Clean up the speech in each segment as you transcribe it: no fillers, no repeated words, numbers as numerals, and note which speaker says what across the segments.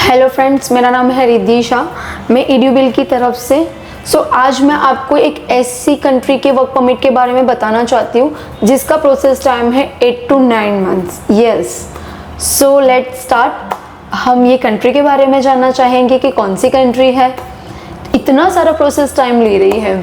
Speaker 1: Hello friends, मेरा नाम है रिद्धि शाह। मैं EduBill की तरफ से आज मैं आपको एक ऐसी कंट्री के वर्क परमिट के बारे में बताना चाहती हूँ जिसका प्रोसेस टाइम है 8 to 9 months. Yes, let's start. हम ये कंट्री के बारे में जानना चाहेंगे कि कौन सी कंट्री है, इतना सारा प्रोसेस टाइम ले रही है।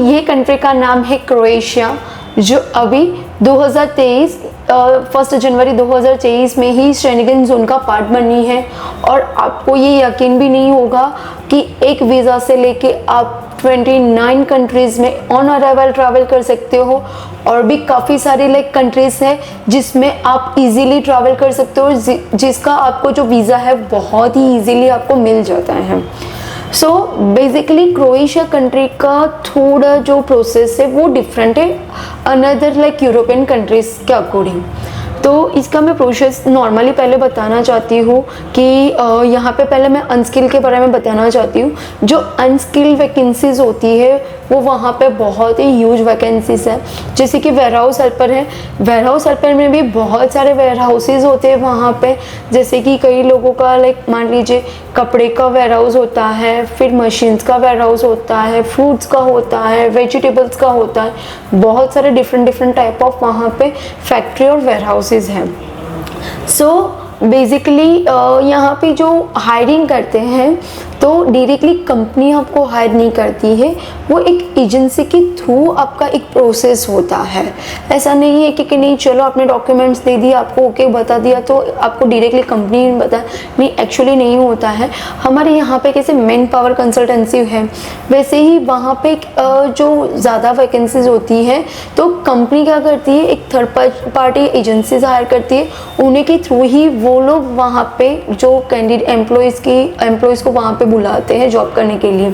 Speaker 1: ये कंट्री का नाम है क्रोएशिया, जो अभी 2023 1 जनवरी 2023 में ही शेंगेन जोन का पार्ट बनी है। और आपको ये यकीन भी नहीं होगा कि एक वीज़ा से लेके आप 29 कंट्रीज़ में ऑन अराइवल ट्रैवल कर सकते हो। और भी काफ़ी सारी कंट्रीज़ हैं जिसमें आप इजीली ट्रैवल कर सकते हो, जिसका आपको जो वीज़ा है बहुत ही इजीली आपको मिल जाता है। बेसिकली क्रोएशिया कंट्री का थोड़ा जो प्रोसेस है वो डिफरेंट है अनदर यूरोपियन कंट्रीज के अकॉर्डिंग। तो इसका मैं प्रोसेस नॉर्मली पहले बताना चाहती हूँ कि यहाँ पे पहले मैं अनस्किल के बारे में बताना चाहती हूँ। जो अनस्किल वैकेंसीज होती है वो वहाँ पे बहुत ही ह्यूज वैकेंसीज है, जैसे कि वेयर हाउस हेल्पर है। वेयर हाउस हेल्पर में भी बहुत सारे वेयर हाउसेज होते हैं वहाँ पे, जैसे कि कई लोगों का मान लीजिए कपड़े का वेयर हाउस होता है, फिर मशीन्स का वेयर हाउस होता है, फ्रूट्स का होता है, वेजिटेबल्स का होता है। बहुत सारे डिफरेंट टाइप ऑफ वहाँ पे फैक्ट्री और वेयर हाउसेज हैं। बेसिकली यहाँ पे जो हायरिंग करते हैं तो डायरेक्टली कंपनी आपको हायर नहीं करती है, वो एक एजेंसी के थ्रू आपका एक प्रोसेस होता है। ऐसा नहीं है कि नहीं चलो आपने डॉक्यूमेंट्स दे दिए, आपको ओके बता दिया तो आपको डायरेक्टली कंपनी ने बता, नहीं, एक्चुअली नहीं होता है। हमारे यहाँ पे कैसे मैन पावर कंसल्टेंसी है, वैसे ही वहाँ पे जो ज़्यादा वैकेंसीज होती है तो कंपनी क्या करती है, एक थर्ड पार्टी एजेंसीज हायर करती है, उन्हीं के थ्रू ही वो लोग वहाँ पे जो कैंडिडेट एम्प्लॉयज़ को वहाँ पे बुलाते हैं जॉब करने के लिए।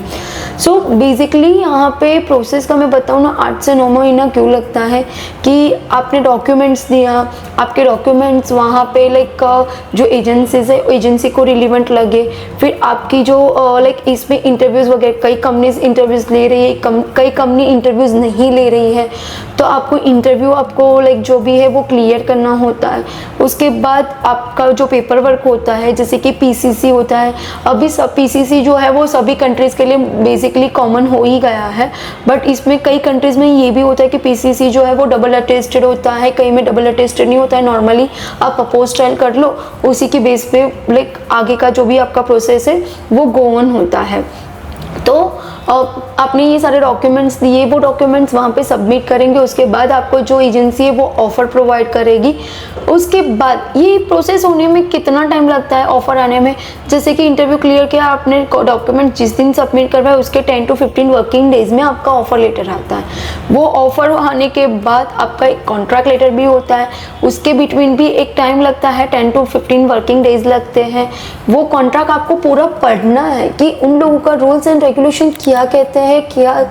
Speaker 1: बेसिकली यहाँ पे प्रोसेस का मैं बताऊँ ना, 8 से 9 महीना क्यों लगता है कि आपने डॉक्यूमेंट्स दिया, आपके डॉक्यूमेंट्स वहाँ पे जो एजेंसीज है एजेंसी को रिलीवेंट लगे, फिर आपकी जो इसमें इंटरव्यूज़ वगैरह, कई कंपनीज इंटरव्यूज़ ले रही है, कई कंपनी इंटरव्यूज़ नहीं ले रही है, तो आपको इंटरव्यू जो भी है वो क्लियर करना होता है। उसके बाद आपका जो पेपर वर्क होता है, जैसे कि PCC होता है। अभी सब PCC जो है वो सभी कंट्रीज़ के लिए बेसिकली कॉमन हो ही गया है, बट इसमें कई कंट्रीज़ में ये भी होता है कि PCC जो है वो डबल अटेस्टेड होता है, कई में डबल अटेस्टेड नहीं होता है। नॉर्मली आप अपोस्टाइल कर लो, उसी के बेस पे आगे का जो भी आपका प्रोसेस है वो गो ऑन होता है। तो आपने ये सारे डॉक्यूमेंट्स दिए, वो डॉक्यूमेंट्स वहाँ पे सबमिट करेंगे, उसके बाद आपको जो एजेंसी है वो ऑफ़र प्रोवाइड करेगी। उसके बाद ये प्रोसेस होने में कितना टाइम लगता है ऑफ़र आने में, जैसे कि इंटरव्यू क्लियर किया आपने, डॉक्यूमेंट जिस दिन सबमिट करवाए उसके 10 to 15 वर्किंग डेज में आपका ऑफ़र लेटर आता है। वो ऑफ़र आने के बाद आपका एक कॉन्ट्रैक्ट लेटर भी होता है, उसके बिटवीन भी एक टाइम लगता है, 10 to 15 वर्किंग डेज लगते हैं। वो कॉन्ट्रैक्ट आपको पूरा पढ़ना है कि उन लोगों का रूल्स एंड रेगुलेशन क्या कहते हैं, क्या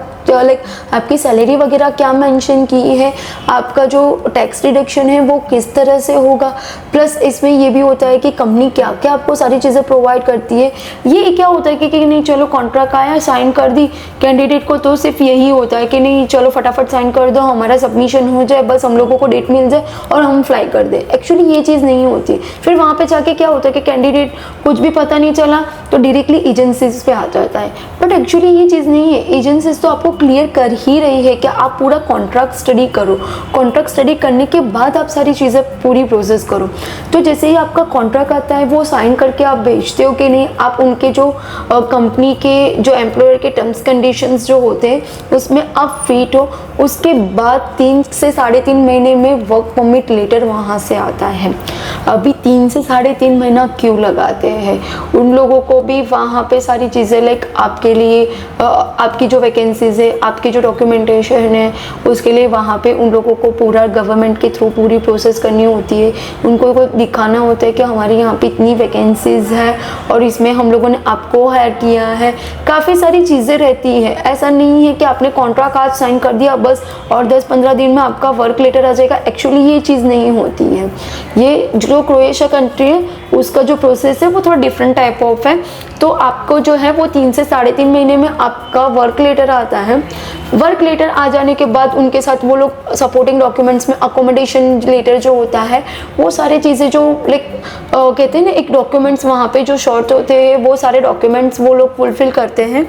Speaker 1: आपकी सैलरी वगैरह क्या मेंशन की है, आपका जो टैक्स डिडक्शन है वो किस तरह से होगा। प्लस इसमें ये भी होता है कि कंपनी क्या क्या आपको सारी चीज़ें प्रोवाइड करती है। ये क्या होता है कि नहीं चलो कॉन्ट्रैक्ट आया, साइन कर दी, कैंडिडेट को तो सिर्फ यही होता है कि नहीं चलो फटाफट साइन कर दो, हमारा सबमिशन हो जाए, बस हम लोगों को डेट मिल जाए और हम फ्लाई कर दें। एक्चुअली ये चीज़ नहीं होती। फिर वहाँ पर जाके क्या होता है कि कैंडिडेट कुछ भी पता नहीं चला तो डायरेक्टली एजेंसीज पे आ जाता है, बट एक्चुअली ये चीज़ नहीं है। एजेंसीज तो आपको क्लियर कर ही रही है कि आप पूरा कॉन्ट्रैक्ट स्टडी करो, कॉन्ट्रैक्ट स्टडी करने के बाद आप सारी चीज़ें पूरी प्रोसेस करो। तो जैसे ही आपका कॉन्ट्रैक्ट आता है वो साइन करके आप भेजते हो कि नहीं, आप उनके जो कंपनी के जो एम्प्लॉयर के टर्म्स कंडीशंस जो होते हैं उसमें आप फिट हो। उसके बाद 3 से 3.5 महीने में वर्क परमिट लेटर वहाँ से आता है। अभी 3 से 3.5 महीना क्यों लगाते हैं, उन लोगों को भी वहाँ पे सारी चीज़ें आपके लिए आपकी जो वैकेंसीज है, आपकी जो डॉक्यूमेंटेशन है, उसके लिए वहाँ पे उन लोगों को पूरा गवर्नमेंट के थ्रू पूरी प्रोसेस करनी होती है। उनको को दिखाना होता है कि हमारे यहाँ पे इतनी वैकेंसीज है और इसमें हम लोगों ने आपको हायर किया है। काफ़ी सारी चीज़ें रहती है। ऐसा नहीं है कि आपने कॉन्ट्रैक्ट आज साइन कर दिया बस और 10-15 दिन में आपका वर्क लेटर आ जाएगा। एक्चुअली ये चीज़ नहीं होती है। ये जो क्रोएशिया कंट्री है उसका जो प्रोसेस है वो थोड़ा डिफरेंट टाइप ऑफ है। तो आपको जो है वो 3 से 3.5 महीने में आपका वर्क लेटर आता है। वर्क लेटर आ जाने के बाद उनके साथ वो लोग सपोर्टिंग डॉक्यूमेंट्स में अकोमोडेशन लेटर जो होता है वो सारी चीज़ें जो लाइक कहते हैं ना एक डॉक्यूमेंट्स वहाँ पे जो शॉर्ट होते हैं वो सारे डॉक्यूमेंट्स वो लोग फुलफिल करते हैं।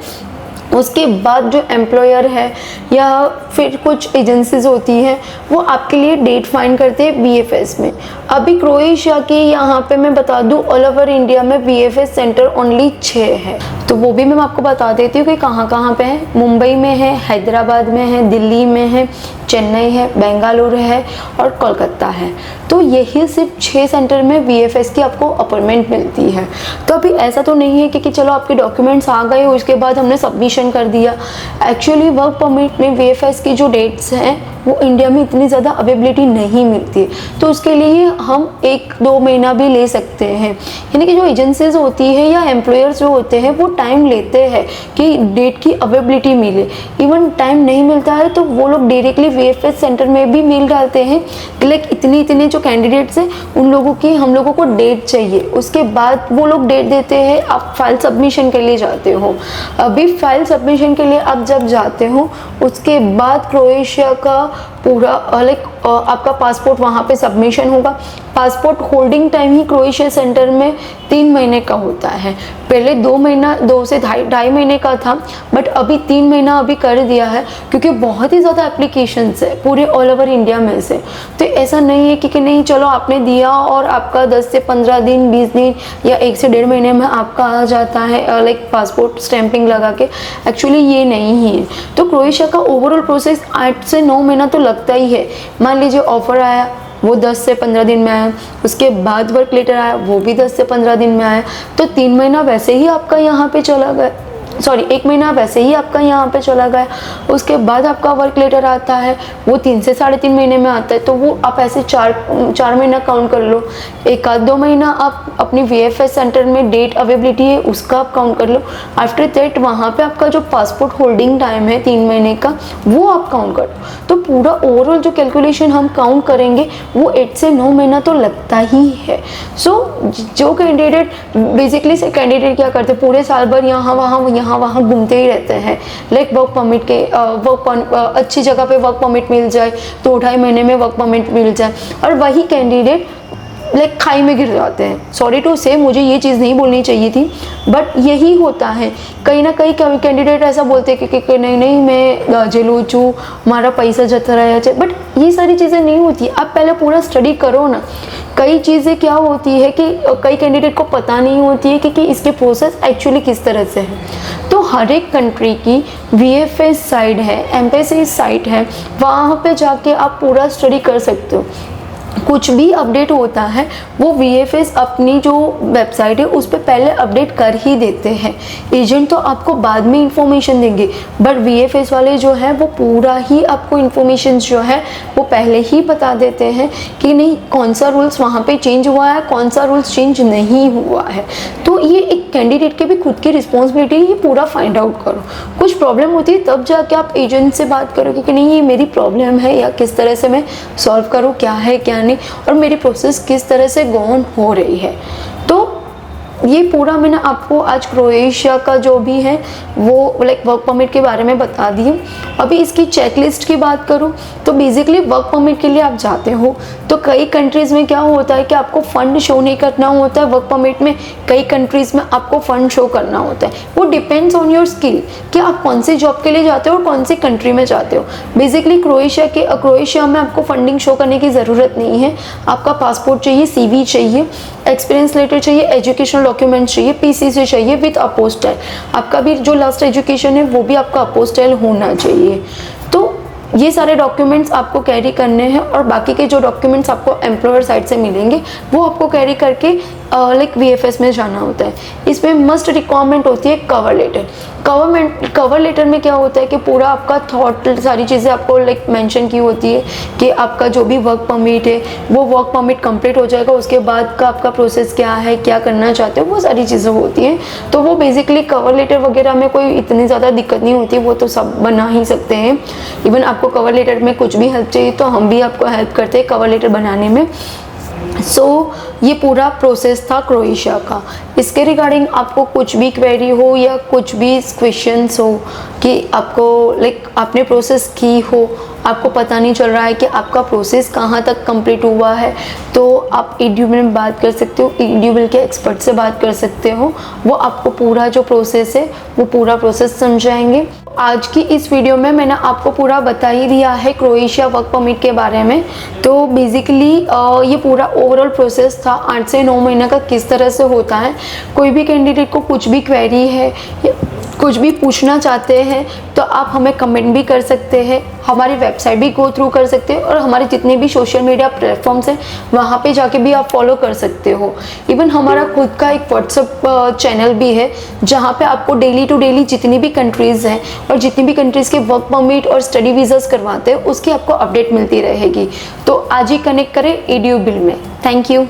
Speaker 1: उसके बाद जो एम्प्लॉयर है या फिर कुछ एजेंसीज होती हैं वो आपके लिए डेट फाइंड करते हैं VFS में। अभी क्रोएशिया के यहाँ पे मैं बता दूँ ऑल ओवर इंडिया में VFS सेंटर ओनली 6 है। तो वो भी मैं आपको बता देती हूँ कि कहाँ पे है। मुंबई में है, हैदराबाद में है, दिल्ली में है, चेन्नई है, बेंगलुरु है और कोलकाता है। तो यही सिर्फ 6 सेंटर में VFS की आपको अपॉइंटमेंट मिलती है। तो अभी ऐसा तो नहीं है कि चलो आपके डॉक्यूमेंट्स आ गए उसके बाद हमने सबमिशन कर दिया। एक्चुअली वर्क परमिट में VFS की जो डेट्स हैं वो इंडिया में इतनी ज़्यादा अवेलेबिलिटी नहीं मिलती है। तो उसके लिए हम 1-2 महीना भी ले सकते हैं। यानी कि जो एजेंसीज होती है या एम्प्लॉयर्स जो होते हैं वो टाइम लेते हैं कि डेट की अवेलेबिलिटी मिले। इवन टाइम नहीं मिलता है तो वो लोग डायरेक्टली VFS सेंटर में भी मेल डालते हैं कि लाइक इतने जो कैंडिडेट्स हैं उन लोगों की हम लोगों को डेट चाहिए। उसके बाद वो लोग डेट देते हैं, आप फाइल सबमिशन के लिए जाते हो। अभी फाइल सबमिशन के लिए आप जब जाते हो उसके बाद क्रोएशिया का पूरा लाइक आपका पासपोर्ट वहाँ पे सबमिशन होगा। पासपोर्ट होल्डिंग टाइम ही क्रोएशिया सेंटर में 3 महीने का होता है। पहले 2 से ढाई महीने का था बट अभी 3 महीना अभी कर दिया है क्योंकि बहुत ही ज़्यादा एप्लीकेशंस है पूरे ऑल ओवर इंडिया में से। तो ऐसा नहीं है कि नहीं चलो आपने दिया और आपका 10 से 15 दिन 20 दिन या 1 से 1.5 महीने में आपका आ जाता है लाइक पासपोर्ट स्टैंपिंग लगा के। एक्चुअली ये नहीं है। तो क्रोएशिया का ओवरऑल प्रोसेस 8 से 9 महीना तो लगता ही है। मान लीजिए ऑफर आया वो 10 से 15 दिन में आया, उसके बाद वर्क लेटर आया वो भी 10 से 15 दिन में आया। तो 3 महीना वैसे ही आपका यहाँ पे चला गया, 1 महीना वैसे ही आपका यहाँ पे चला गया। उसके बाद आपका वर्क लेटर आता है वो 3 से 3.5 महीने में आता है। तो वो आप ऐसे 4 महीना काउंट कर लो। 1-2 महीना आप अपनी VFS सेंटर में डेट अवेलेबिलिटी है उसका आप काउंट कर लो। आफ्टर दैट वहाँ पे आपका जो पासपोर्ट होल्डिंग टाइम है 3 महीने का वो आप काउंट कर लो। तो पूरा ओवरऑल जो कैलकुलेशन हम काउंट करेंगे वो 8 से 9 महीना तो लगता ही है। सो जो कैंडिडेट बेसिकली से कैंडिडेट क्या करते हैं पूरे साल भर यहाँ वहाँ घूमते ही रहते हैं। लाइक वर्क परमिट के अच्छी जगह पे वर्क परमिट मिल जाए 2-2.5 महीने में वर्क परमिट मिल जाए और वही कैंडिडेट लाइक खाई में गिर जाते हैं। सॉरी टू से मुझे ये चीज़ नहीं बोलनी चाहिए थी बट यही होता है। कहीं ना कहीं कैंडिडेट ऐसा बोलते हैं कि नहीं मैं जेलूचू हमारा पैसा जता रहा है। बट ये सारी चीज़ें नहीं होती। आप पहले पूरा स्टडी करो ना। कई चीज़ें क्या होती है कि कई कैंडिडेट को पता नहीं होती है कि इसके प्रोसेस एक्चुअली किस तरह से है। तो हर एक कंट्री की VFS साइट है, एम्बेसी साइट है, वहाँ पे जाके आप पूरा स्टडी कर सकते हो। कुछ भी अपडेट होता है वो VFS अपनी जो वेबसाइट है उस पर पहले अपडेट कर ही देते हैं। एजेंट तो आपको बाद में इंफॉर्मेशन देंगे बट VFS वाले जो है वो पूरा ही आपको इंफॉर्मेशन जो है वो पहले ही बता देते हैं कि नहीं कौन सा रूल्स वहाँ पे चेंज हुआ है, कौन सा रूल्स चेंज नहीं हुआ है। तो ये एक कैंडिडेट की भी खुद की रिस्पॉन्सिबिलिटी है, ये पूरा फाइंड आउट करो। कुछ प्रॉब्लम होती है तब जाके आप एजेंट से बात करोगे कि नहीं ये मेरी प्रॉब्लम है या किस तरह से मैं सॉल्व करूँ, क्या है क्या नहीं, और मेरी प्रोसेस किस तरह से गो ऑन हो रही है। तो ये पूरा मैंने आपको आज क्रोएशिया का जो भी है वो लाइक वर्क परमिट के बारे में बता दी। अभी इसकी चेकलिस्ट की बात करूँ तो बेसिकली वर्क परमिट के लिए आप जाते हो तो कई कंट्रीज़ में क्या होता है कि आपको फ़ंड शो नहीं करना होता है वर्क परमिट में, कई कंट्रीज़ में आपको फ़ंड शो करना होता है। वो डिपेंड्स ऑन योर स्किल कि आप कौन सी जॉब के लिए जाते हो और कौन सी कंट्री में जाते हो। बेसिकली क्रोएशिया में आपको फंडिंग शो करने की ज़रूरत नहीं है। आपका पासपोर्ट चाहिए, CV चाहिए, एक्सपीरियंस लेटर चाहिए, एजुकेशनल डॉक्यूमेंट चाहिए, PCC चाहिए विद अपोस्टाइल। आपका भी जो लास्ट एजुकेशन है वो भी आपका अपोस्टाइल होना चाहिए। तो ये सारे डॉक्यूमेंट्स आपको कैरी करने हैं और बाकी के जो डॉक्यूमेंट्स आपको एम्प्लॉयर साइड से मिलेंगे वो आपको कैरी करके लाइक VFS में जाना होता है। इसमें मस्ट रिक्वायरमेंट होती है कवर लेटर। कवर लेटर में क्या होता है कि पूरा आपका थॉट सारी चीज़ें आपको लाइक मेंशन की होती है कि आपका जो भी वर्क परमिट है वो वर्क परमिट कंप्लीट हो जाएगा, उसके बाद का आपका प्रोसेस क्या है, क्या करना चाहते हो, वो सारी चीज़ें होती हैं। तो वो बेसिकली कवर लेटर वगैरह में कोई इतनी ज़्यादा दिक्कत नहीं होती, वो तो सब बना ही सकते हैं। इवन आपको कवर लेटर में कुछ भी हेल्प चाहिए तो हम भी आपको हेल्प करते हैं कवर लेटर बनाने में। ये पूरा प्रोसेस था क्रोएशिया का। इसके रिगार्डिंग आपको कुछ भी क्वेरी हो या कुछ भी क्वेश्चंस हो कि आपको आपने प्रोसेस की हो, आपको पता नहीं चल रहा है कि आपका प्रोसेस कहाँ तक कंप्लीट हुआ है, तो आप EDUBIL में बात कर सकते हो, EDUBIL के एक्सपर्ट से बात कर सकते हो। वो आपको पूरा जो प्रोसेस है वो पूरा प्रोसेस समझाएंगे। आज की इस वीडियो में मैंने आपको पूरा बता ही दिया है क्रोएशिया वर्क परमिट के बारे में। तो बेसिकली ये पूरा ओवरऑल प्रोसेस था 8 से 9 महीने का किस तरह से होता है। कोई भी कैंडिडेट को कुछ भी क्वेरी है, कुछ भी पूछना चाहते हैं तो आप हमें कमेंट भी कर सकते हैं, हमारी वेबसाइट भी गो थ्रू कर सकते हैं और हमारे जितने भी सोशल मीडिया प्लेटफॉर्म्स हैं वहाँ पे जाके भी आप फॉलो कर सकते हो। इवन हमारा खुद का एक व्हाट्सएप चैनल भी है जहाँ पे आपको डेली टू डेली जितनी भी कंट्रीज़ हैं और जितनी भी कंट्रीज़ के वर्क परमिट और स्टडी वीज़ास करवाते हैं उसकी आपको अपडेट मिलती रहेगी। तो आज ही कनेक्ट करें EDUBIL में। Thank you.